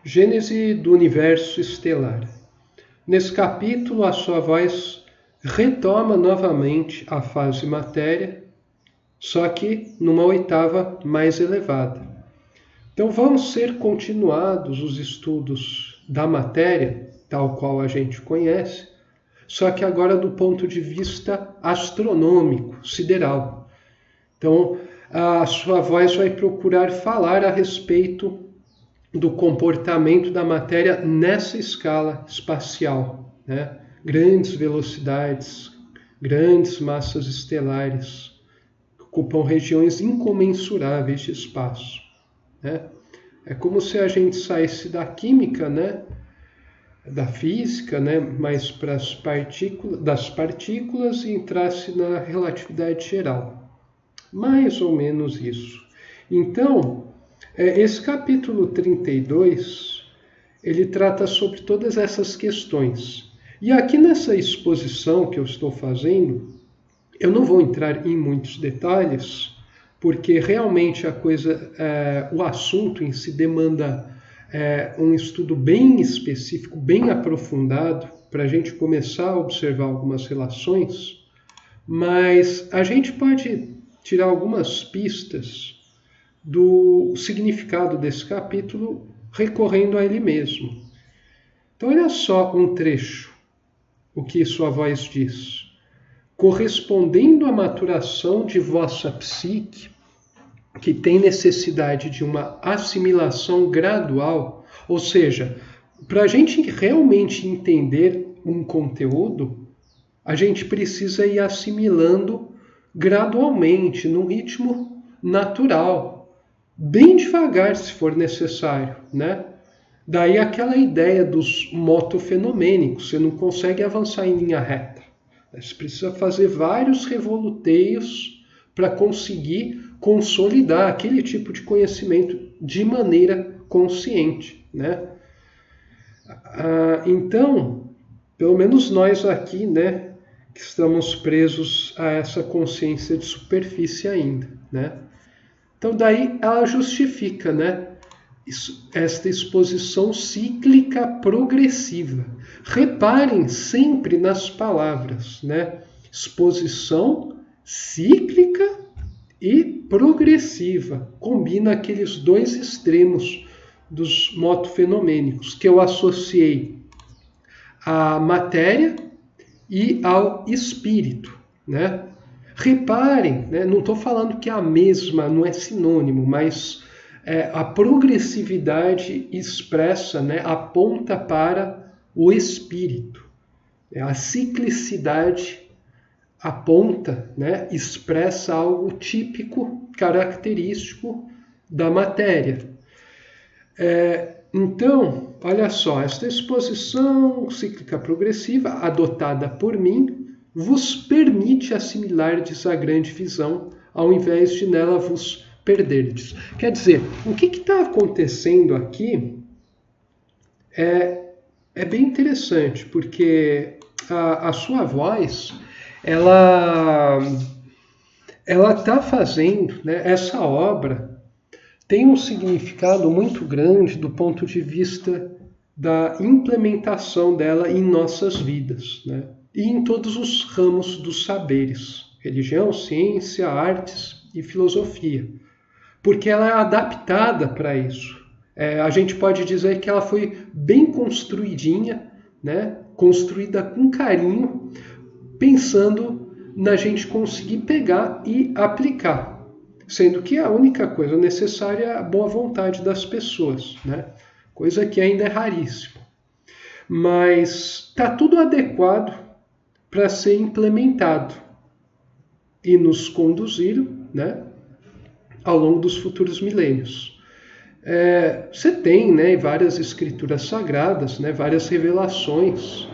Gênese do universo estelar. Nesse capítulo, a sua voz retoma novamente a fase matéria, só que numa oitava mais elevada. Então vão ser continuados os estudos da matéria, tal qual a gente conhece, só que agora do ponto de vista astronômico, sideral. Então a sua voz vai procurar falar a respeito do comportamento da matéria nessa escala espacial, né? Grandes velocidades, grandes massas estelares, ocupam regiões incomensuráveis de espaço, né? É como se a gente saísse da química, né? Da física, né? Mais para das partículas e entrasse na relatividade geral. Mais ou menos isso. Então, esse capítulo 32, ele trata sobre todas essas questões. E aqui nessa exposição que eu estou fazendo, eu não vou entrar em muitos detalhes, porque realmente o assunto em si demanda um estudo bem específico, bem aprofundado, para a gente começar a observar algumas relações, mas a gente pode tirar algumas pistas do significado desse capítulo recorrendo a ele mesmo. Então, olha só um trecho, o que sua voz diz. Correspondendo à maturação de vossa psique, que tem necessidade de uma assimilação gradual, ou seja, para a gente realmente entender um conteúdo, a gente precisa ir assimilando gradualmente, num ritmo natural, bem devagar se for necessário, né? Daí aquela ideia dos motofenomênicos, você não consegue avançar em linha reta. Você precisa fazer vários revoluteios para conseguir consolidar aquele tipo de conhecimento de maneira consciente, né? Então, pelo menos nós aqui, né, que estamos presos a essa consciência de superfície ainda, né? Então daí ela justifica, né, esta exposição cíclica progressiva. Reparem sempre nas palavras, né? Exposição cíclica e progressiva. Combina aqueles dois extremos dos motofenomênicos que eu associei à matéria e ao espírito, né? Reparem, né? Não estou falando que é a mesma, não é sinônimo, mas a progressividade expressa, né, aponta para o espírito. A ciclicidade aponta, né, expressa algo típico, característico da matéria. Então, olha só, esta exposição cíclica progressiva, adotada por mim, vos permite assimilardes a grande visão, ao invés de nela vos perderdes. Quer dizer, o que está acontecendo aqui é bem interessante, porque a sua voz, ela está fazendo, né, essa obra tem um significado muito grande do ponto de vista da implementação dela em nossas vidas, né? E em todos os ramos dos saberes, religião, ciência, artes e filosofia, porque ela é adaptada para isso. A gente pode dizer que ela foi bem construidinha, né? Construída com carinho, pensando na gente conseguir pegar e aplicar, sendo que a única coisa necessária é a boa vontade das pessoas, né? Coisa que ainda é raríssima. Mas está tudo adequado para ser implementado e nos conduzir, né, ao longo dos futuros milênios. Você tem, né, várias escrituras sagradas, né, várias revelações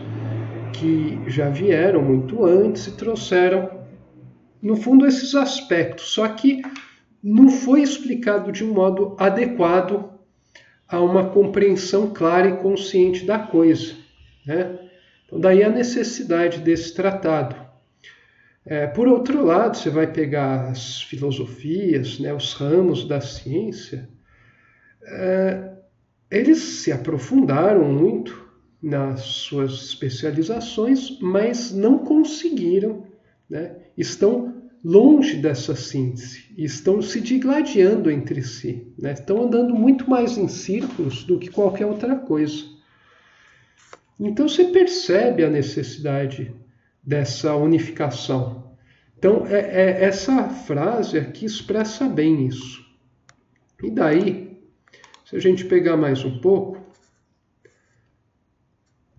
que já vieram muito antes e trouxeram, no fundo, esses aspectos, só que não foi explicado de um modo adequado a uma compreensão clara e consciente da coisa, né? Então, daí a necessidade desse tratado. Por outro lado, você vai pegar as filosofias, né, os ramos da ciência, Eles se aprofundaram muito nas suas especializações, mas não conseguiram, né? Estão longe dessa síntese, estão se digladiando entre si, né? Estão andando muito mais em círculos do que qualquer outra coisa. Então você percebe a necessidade dessa unificação. Então essa frase aqui expressa bem isso. E daí, se a gente pegar mais um pouco,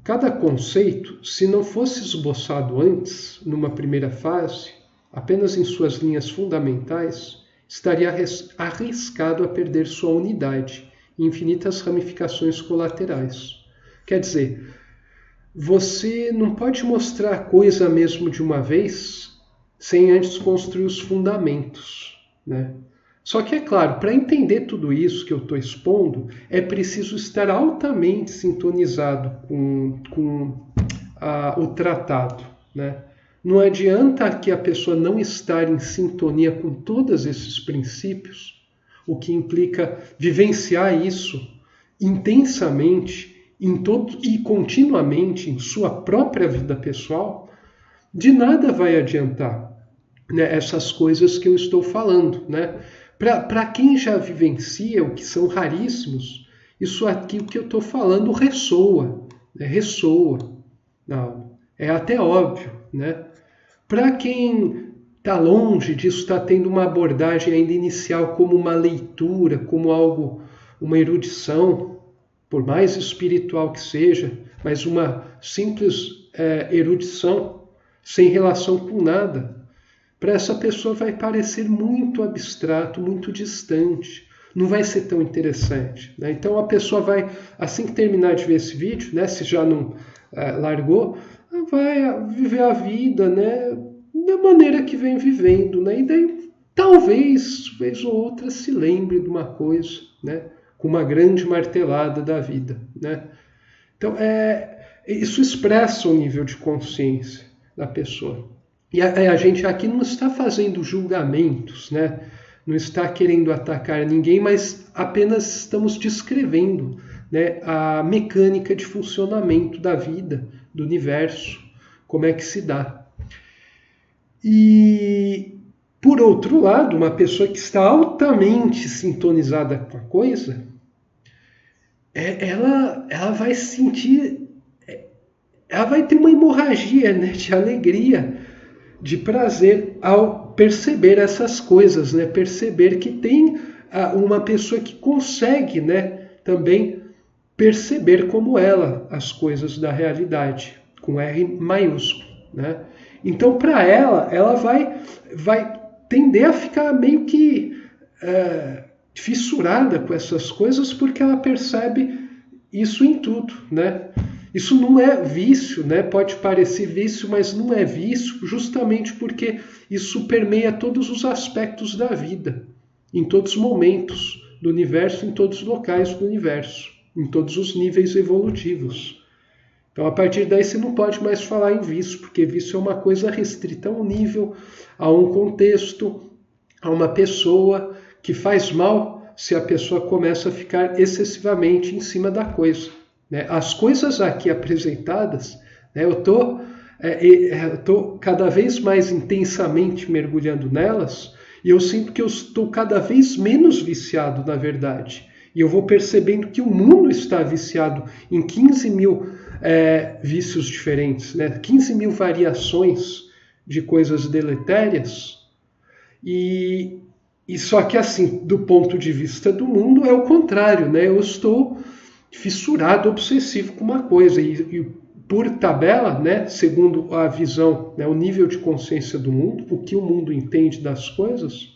cada conceito, se não fosse esboçado antes, numa primeira fase, apenas em suas linhas fundamentais, estaria arriscado a perder sua unidade e infinitas ramificações colaterais. Quer dizer, você não pode mostrar a coisa mesmo de uma vez sem antes construir os fundamentos, né? Só que, é claro, para entender tudo isso que eu estou expondo, é preciso estar altamente sintonizado com o tratado, né? Não adianta que a pessoa não estar em sintonia com todos esses princípios, o que implica vivenciar isso intensamente e continuamente em sua própria vida pessoal, de nada vai adiantar, né, essas coisas que eu estou falando, né? Para quem já vivencia, o que são raríssimos, isso aqui o que eu estou falando ressoa, né? Ressoa. Não, é até óbvio, né? Para quem está longe disso, está tendo uma abordagem ainda inicial como uma leitura, como algo, uma erudição, por mais espiritual que seja, mas uma simples erudição, sem relação com nada, para essa pessoa vai parecer muito abstrato, muito distante, não vai ser tão interessante, né? Então a pessoa vai, assim que terminar de ver esse vídeo, né, se já não largou, vai viver a vida, né, da maneira que vem vivendo, né? E daí talvez, vez ou outra, se lembre de uma coisa, né, com uma grande martelada da vida, né? Então isso expressa o nível de consciência da pessoa. E a gente aqui não está fazendo julgamentos, né? Não está querendo atacar ninguém, mas apenas estamos descrevendo, né, a mecânica de funcionamento da vida, do universo, como é que se dá. E, por outro lado, uma pessoa que está altamente sintonizada com a coisa, ela vai sentir, ela vai ter uma hemorragia, né, de alegria, de prazer ao perceber essas coisas, né? Perceber que tem uma pessoa que consegue, né, também perceber como ela as coisas da realidade, com R maiúsculo, né? Então, para ela vai tender a ficar meio que fissurada com essas coisas, porque ela percebe isso em tudo, né? Isso não é vício, né? Pode parecer vício, mas não é vício, justamente porque isso permeia todos os aspectos da vida, em todos os momentos do universo, em todos os locais do universo, em todos os níveis evolutivos. Então, a partir daí, você não pode mais falar em vício, porque vício é uma coisa restrita a um nível, a um contexto, a uma pessoa, que faz mal se a pessoa começa a ficar excessivamente em cima da coisa. As coisas aqui apresentadas, né, eu estou cada vez mais intensamente mergulhando nelas e eu sinto que eu estou cada vez menos viciado, na verdade. E eu vou percebendo que o mundo está viciado em 15 mil vícios diferentes, né? 15 mil variações de coisas deletérias. E só que, assim, do ponto de vista do mundo, é o contrário, né? Eu estou fissurado, obsessivo com uma coisa e por tabela, né, segundo a visão, né, o nível de consciência do mundo, o que o mundo entende das coisas,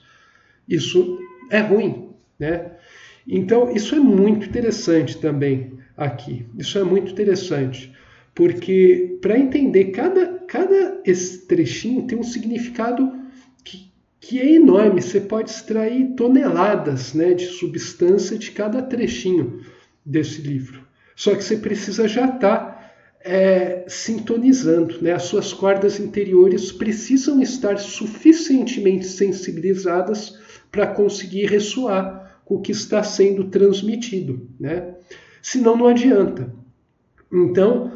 isso é ruim, né? Então isso é muito interessante também aqui. Isso é muito interessante porque para entender cada esse trechinho tem um significado que é enorme. Você pode extrair toneladas, né, de substância de cada trechinho desse livro. Só que você precisa já estar sintonizando, né? As suas cordas interiores precisam estar suficientemente sensibilizadas para conseguir ressoar com o que está sendo transmitido, né? senão não adianta. Então,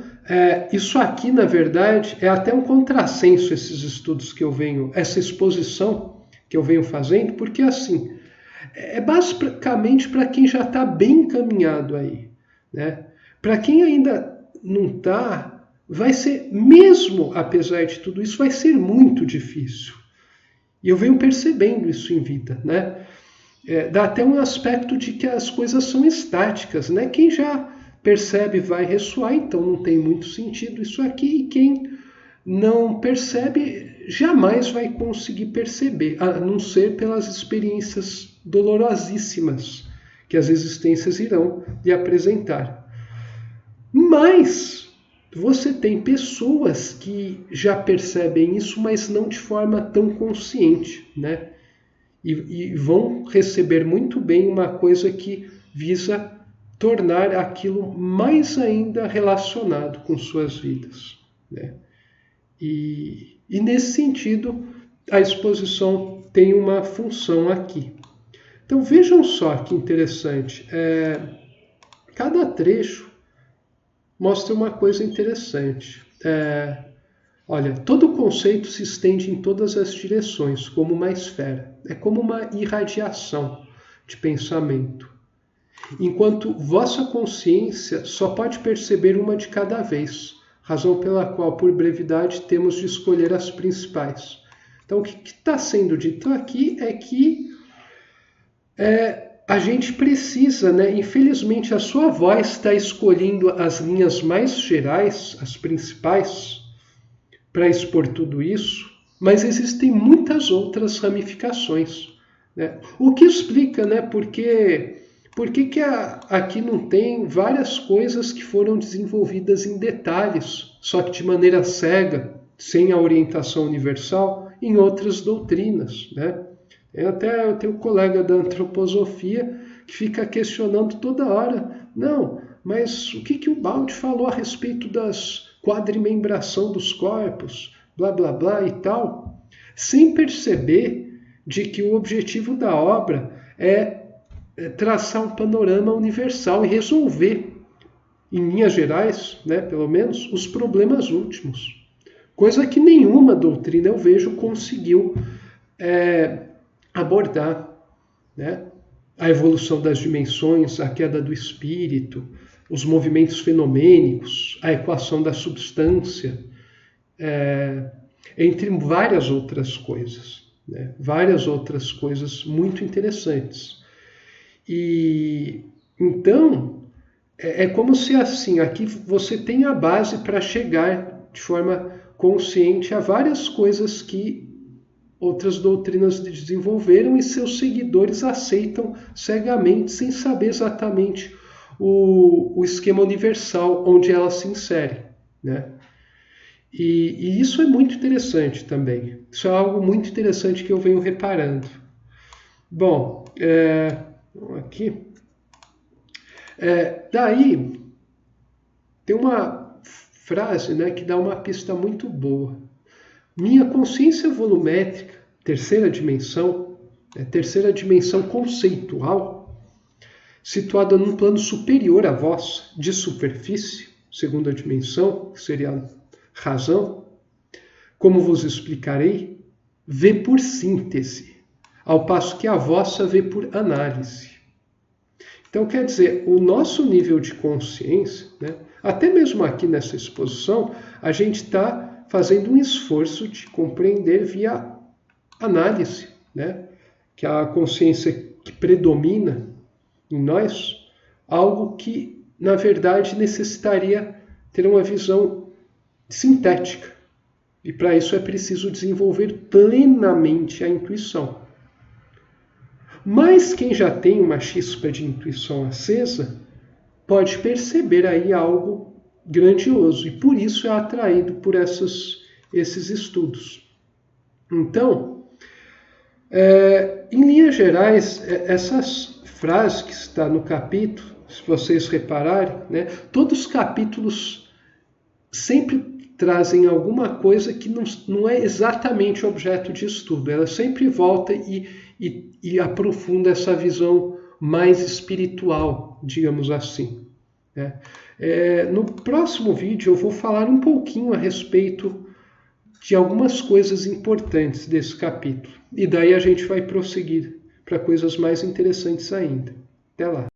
isso aqui, na verdade, é até um contrassenso, esses estudos que eu venho, essa exposição que eu venho fazendo, porque assim, é basicamente para quem já está bem encaminhado aí, né? Para quem ainda não está, vai ser, mesmo apesar de tudo isso, vai ser muito difícil. E eu venho percebendo isso em vida, né? Dá até um aspecto de que as coisas são estáticas, né? Quem já percebe vai ressoar, então não tem muito sentido isso aqui, e quem não percebe jamais vai conseguir perceber, a não ser pelas experiências dolorosíssimas que as existências irão lhe apresentar. Mas você tem pessoas que já percebem isso, mas não de forma tão consciente, né? E vão receber muito bem uma coisa que visa tornar aquilo mais ainda relacionado com suas vidas, né? E nesse sentido, a exposição tem uma função aqui. Então vejam só que interessante. Cada trecho mostra uma coisa interessante. Olha, todo conceito se estende em todas as direções, como uma esfera. É como uma irradiação de pensamento. Enquanto vossa consciência só pode perceber uma de cada vez, razão pela qual, por brevidade, temos de escolher as principais. Então, o que está sendo dito aqui é que a gente precisa, né? Infelizmente, a sua voz está escolhendo as linhas mais gerais, as principais, para expor tudo isso, mas existem muitas outras ramificações, né? O que explica, né? Por que aqui não tem várias coisas que foram desenvolvidas em detalhes, só que de maneira cega, sem a orientação universal, em outras doutrinas, né? Eu tenho um colega da antroposofia que fica questionando toda hora, não, mas o que o Baldi falou a respeito das quadrimembração dos corpos, blá blá blá e tal, sem perceber de que o objetivo da obra é traçar um panorama universal e resolver, em linhas gerais, né, pelo menos, os problemas últimos. Coisa que nenhuma doutrina, eu vejo, conseguiu abordar, né? A evolução das dimensões, a queda do espírito, os movimentos fenomênicos, a equação da substância, entre várias outras coisas, né? Várias outras coisas muito interessantes. E então é como se assim, aqui você tem a base para chegar de forma consciente a várias coisas que outras doutrinas desenvolveram e seus seguidores aceitam cegamente, sem saber exatamente o esquema universal onde ela se insere, né? E isso é muito interessante também. Isso é algo muito interessante que eu venho reparando. Bom, aqui. Daí, tem uma frase, né, que dá uma pista muito boa. Minha consciência volumétrica, terceira dimensão conceitual, situada num plano superior à vossa, de superfície, segunda dimensão, que seria a razão, como vos explicarei, vê por síntese, ao passo que a vossa vê por análise. Então, quer dizer, o nosso nível de consciência, né, até mesmo aqui nessa exposição, a gente está fazendo um esforço de compreender via análise, né, que é a consciência que predomina em nós, algo que, na verdade, necessitaria ter uma visão sintética. E para isso é preciso desenvolver plenamente a intuição. Mas quem já tem uma chispa de intuição acesa pode perceber aí algo grandioso e por isso é atraído por esses estudos. Então, em linhas gerais, essas frases que está no capítulo, se vocês repararem, né, todos os capítulos sempre trazem alguma coisa que não é exatamente objeto de estudo. Ela sempre volta e aprofunda essa visão mais espiritual, digamos assim, né? No próximo vídeo eu vou falar um pouquinho a respeito de algumas coisas importantes desse capítulo. E daí a gente vai prosseguir para coisas mais interessantes ainda. Até lá!